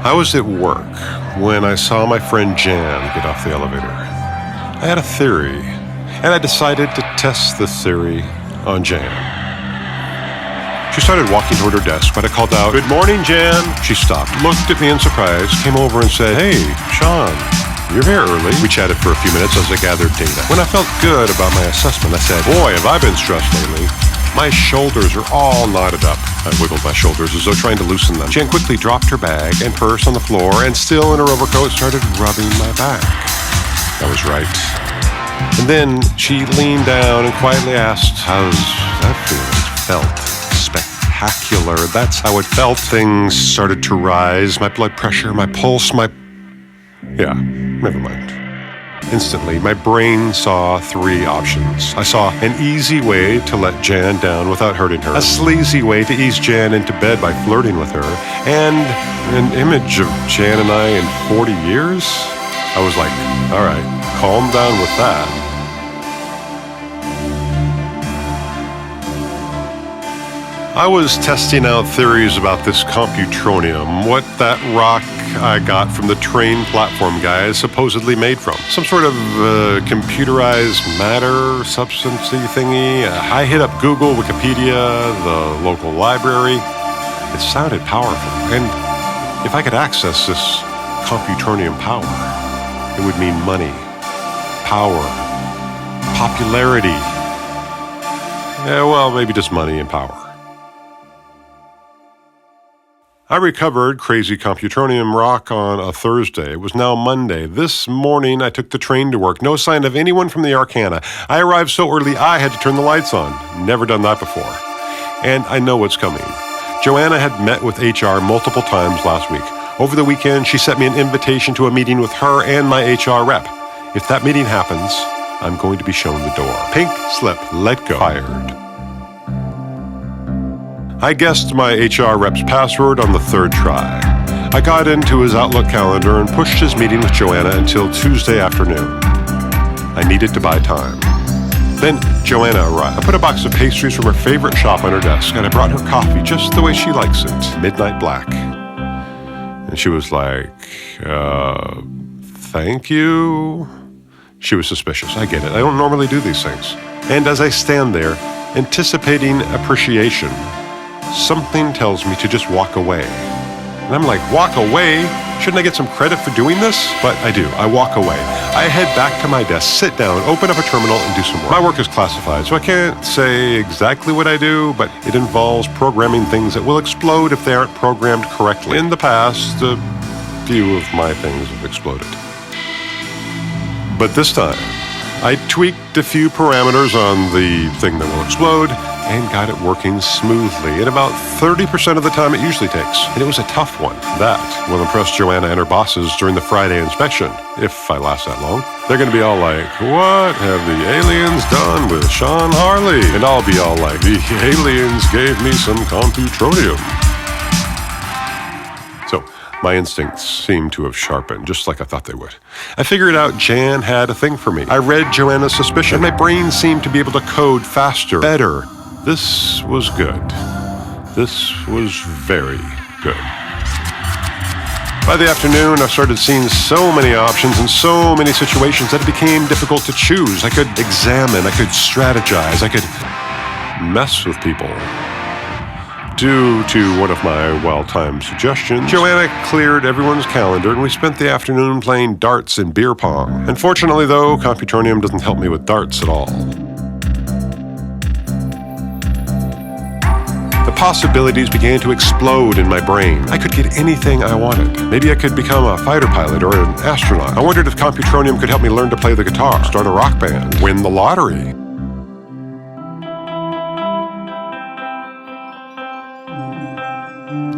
I was at work when I saw my friend Jan get off the elevator. I had a theory, and I decided to test the theory on Jan. She started walking toward her desk, but I called out, "Good morning, Jan." She stopped, looked at me in surprise, came over and said, "Hey, Sean, you're here early." We chatted for a few minutes as I gathered data. When I felt good about my assessment, I said, "Boy, have I been stressed lately. My shoulders are all knotted up." I wiggled my shoulders as though trying to loosen them. Jan quickly dropped her bag and purse on the floor and, still in her overcoat, started rubbing my back. I was right. And then she leaned down and quietly asked, "How's that feeling?" Felt spectacular. That's how it felt. Things started to rise. My blood pressure, my pulse, Yeah, never mind. Instantly, my brain saw three options. I saw an easy way to let Jan down without hurting her, a sleazy way to ease Jan into bed by flirting with her, and an image of Jan and I in 40 years? I was like, all right, calm down with that. I was testing out theories about this Computronium, what that rock I got from the train platform guy is supposedly made from. Some sort of computerized matter substance-y thingy. I hit up Google, Wikipedia, the local library. It sounded powerful. And if I could access this Computronium power, it would mean money, power, popularity. Yeah, well, maybe just money and power. I recovered crazy Computronium rock on a Thursday. It was now Monday. This morning, I took the train to work. No sign of anyone from the Arcana. I arrived so early, I had to turn the lights on. Never done that before. And I know what's coming. Joanna had met with HR multiple times last week. Over the weekend, she sent me an invitation to a meeting with her and my HR rep. If that meeting happens, I'm going to be shown the door. Pink slip, let go, fired. I guessed my HR rep's password on the third try. I got into his Outlook calendar and pushed his meeting with Joanna until Tuesday afternoon. I needed to buy time. Then Joanna arrived. I put a box of pastries from her favorite shop on her desk, and I brought her coffee just the way she likes it, midnight black. And she was like, thank you? She was suspicious. I get it. I don't normally do these things. And as I stand there, anticipating appreciation, something tells me to just walk away. And I'm like, walk away? Shouldn't I get some credit for doing this? But I do. I walk away. I head back to my desk, sit down, open up a terminal, and do some work. My work is classified, so I can't say exactly what I do, but it involves programming things that will explode if they aren't programmed correctly. In the past, a few of my things have exploded. But this time, I tweaked a few parameters on the thing that will explode and got it working smoothly in about 30% of the time it usually takes. And it was a tough one. That will impress Joanna and her bosses during the Friday inspection, if I last that long. They're going to be all like, what have the aliens done with Sean Harley? And I'll be all like, the aliens gave me some Computronium. So my instincts seem to have sharpened, just like I thought they would. I figured out Jan had a thing for me. I read Joanna's suspicion. My brain seemed to be able to code faster, better. This was good. This was very good. By the afternoon, I started seeing so many options and so many situations that it became difficult to choose. I could examine, I could strategize, I could mess with people. Due to one of my well-timed suggestions, Joanna cleared everyone's calendar and we spent the afternoon playing darts and beer pong. Unfortunately, though, Computronium doesn't help me with darts at all. The possibilities began to explode in my brain. I could get anything I wanted. Maybe I could become a fighter pilot or an astronaut. I wondered if Computronium could help me learn to play the guitar, start a rock band, win the lottery.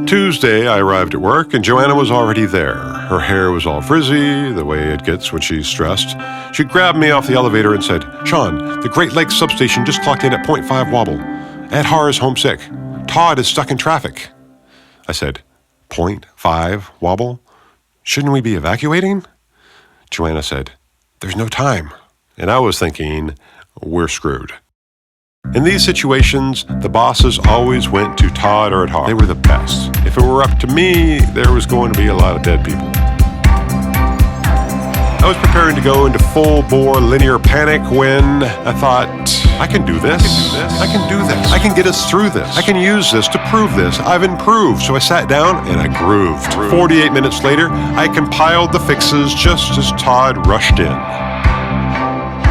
Tuesday, I arrived at work, and Joanna was already there. Her hair was all frizzy, the way it gets when she's stressed. She grabbed me off the elevator and said, "Sean, the Great Lakes substation just clocked in at 0.5 wobble. Ed Har is homesick. Todd is stuck in traffic." I said, 0.5 wobble? Shouldn't we be evacuating? Joanna said, "There's no time." And I was thinking, we're screwed. In these situations, the bosses always went to Todd or Ed Har. They were the best. If if it were up to me, there was going to be a lot of dead people. I was preparing to go into full-bore linear panic when I thought, I can do this. I can do this. I can get us through this. I can use this to prove this. I've improved. So I sat down and I grooved. 48 minutes later, I compiled the fixes just as Todd rushed in.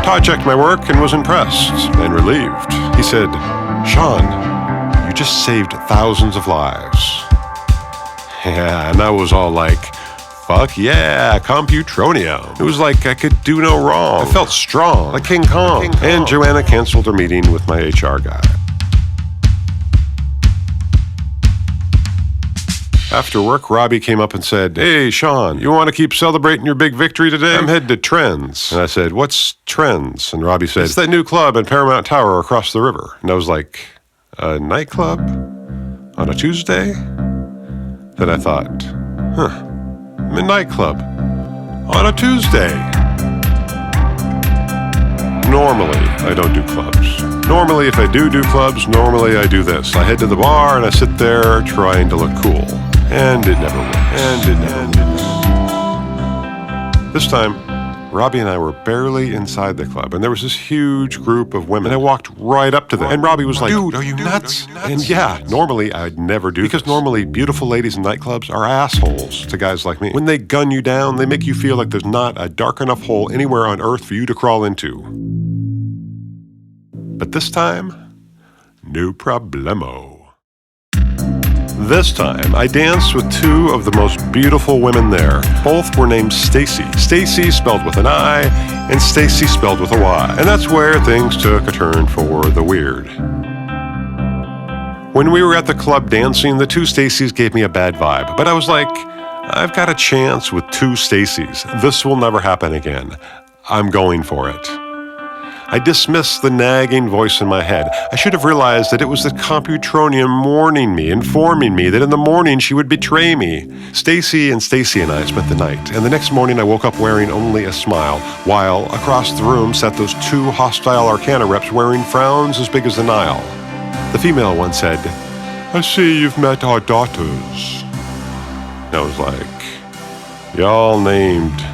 Todd checked my work and was impressed and relieved. He said, "Sean, you just saved thousands of lives." Yeah, and I was all like, fuck yeah, Computronium. It was like I could do no wrong. I felt strong, like King Kong. And Joanna canceled her meeting with my HR guy. After work, Robbie came up and said, "Hey, Sean, you want to keep celebrating your big victory today? I'm headed to Trends." And I said, "What's Trends?" And Robbie said, "It's that new club in Paramount Tower across the river." And I was like, "A nightclub? On a Tuesday?" Then I thought, midnight club on a Tuesday. Normally, I don't do clubs. Normally, if I do clubs, normally I do this. I head to the bar and I sit there trying to look cool. And it never works. This time, Robbie and I were barely inside the club, and there was this huge group of women. And I walked right up to them, and Robbie was like, "Dude, are you nuts?" And yeah, normally I'd never do because normally beautiful ladies in nightclubs are assholes to guys like me. When they gun you down, they make you feel like there's not a dark enough hole anywhere on earth for you to crawl into. But this time, no problemo. This time, I danced with two of the most beautiful women there. Both were named Stacy. Stacy spelled with an I, and Stacy spelled with a Y. And that's where things took a turn for the weird. When we were at the club dancing, the two Stacys gave me a bad vibe. But I was like, I've got a chance with two Stacys. This will never happen again. I'm going for it. I dismissed the nagging voice in my head. I should have realized that it was the Computronium warning me, informing me that in the morning she would betray me. Stacy and I spent the night, and the next morning I woke up wearing only a smile, while across the room sat those two hostile Arcana reps wearing frowns as big as the Nile. The female one said, "I see you've met our daughters." And I was like, "Y'all named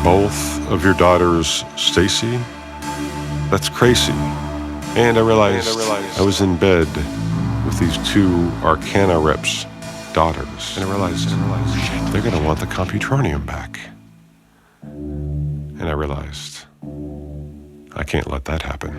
both of your daughters Stacy? That's crazy." And I realized I was in bed with these two Arcana reps' daughters. And I realized, shit, they're going to want the Computronium back. And I realized, I can't let that happen.